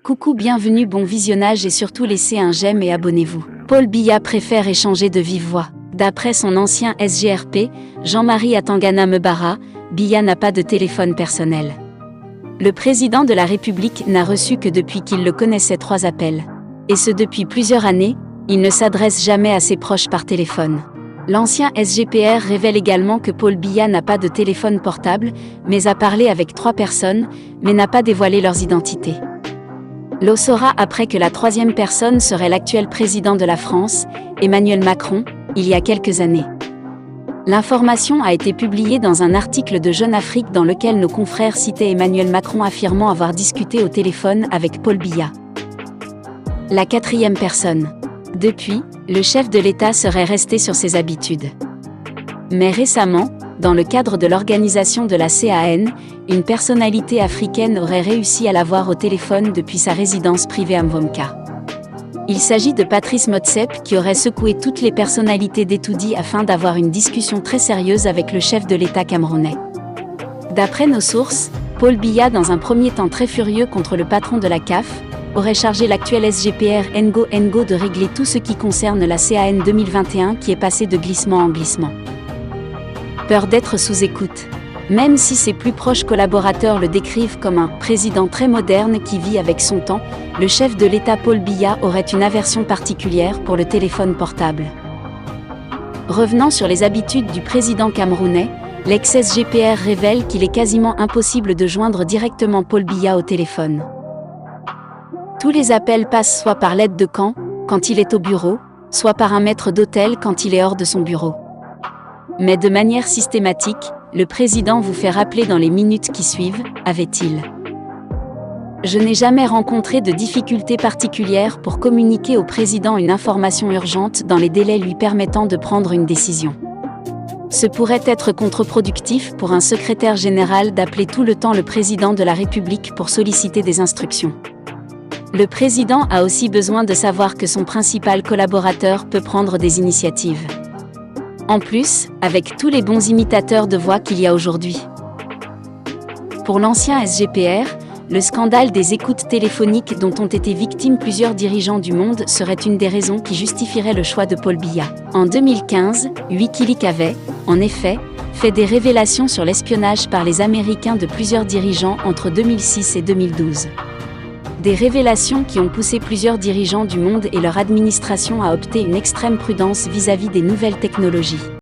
Coucou, bienvenue, bon visionnage et surtout laissez un j'aime et abonnez-vous. Paul Biya préfère échanger de vive voix. D'après son ancien SGRP, Jean-Marie Atangana Mebara, Biya n'a pas de téléphone personnel. Le président de la République n'a reçu que depuis qu'il le connaissait 3 appels. Et ce depuis plusieurs années, il ne s'adresse jamais à ses proches par téléphone. L'ancien SGPR révèle également que Paul Biya n'a pas de téléphone portable, mais a parlé avec 3 personnes, mais n'a pas dévoilé leurs identités. L'on saura après que la 3e personne serait l'actuel président de la France, Emmanuel Macron, il y a quelques années. L'information a été publiée dans un article de Jeune Afrique dans lequel nos confrères citaient Emmanuel Macron affirmant avoir discuté au téléphone avec Paul Biya. La 4e personne. Depuis, le chef de l'État serait resté sur ses habitudes. Mais récemment, dans le cadre de l'organisation de la CAN, une personnalité africaine aurait réussi à l'avoir au téléphone depuis sa résidence privée à Mvomka. Il s'agit de Patrice Motsepe qui aurait secoué toutes les personnalités d'Etoudi afin d'avoir une discussion très sérieuse avec le chef de l'État camerounais. D'après nos sources, Paul Biya, dans un premier temps très furieux contre le patron de la CAF, aurait chargé l'actuel SGPR Ngo de régler tout ce qui concerne la CAN 2021 qui est passé de glissement en glissement. Peur d'être sous écoute. Même si ses plus proches collaborateurs le décrivent comme un président très moderne qui vit avec son temps, le chef de l'État Paul Biya aurait une aversion particulière pour le téléphone portable. Revenant sur les habitudes du président camerounais, l'ex-SGPR révèle qu'il est quasiment impossible de joindre directement Paul Biya au téléphone. Tous les appels passent soit par l'aide de camp, quand il est au bureau, soit par un maître d'hôtel quand il est hors de son bureau. Mais de manière systématique, le président vous fait rappeler dans les minutes qui suivent, avait-il. Je n'ai jamais rencontré de difficultés particulières pour communiquer au président une information urgente dans les délais lui permettant de prendre une décision. Ce pourrait être contre-productif pour un secrétaire général d'appeler tout le temps le président de la République pour solliciter des instructions. Le président a aussi besoin de savoir que son principal collaborateur peut prendre des initiatives. En plus, avec tous les bons imitateurs de voix qu'il y a aujourd'hui. Pour l'ancien SGPR, le scandale des écoutes téléphoniques dont ont été victimes plusieurs dirigeants du monde serait une des raisons qui justifierait le choix de Paul Biya. En 2015, Wikileaks avait, en effet, fait des révélations sur l'espionnage par les Américains de plusieurs dirigeants entre 2006 et 2012. Des révélations qui ont poussé plusieurs dirigeants du monde et leur administration à opter une extrême prudence vis-à-vis des nouvelles technologies.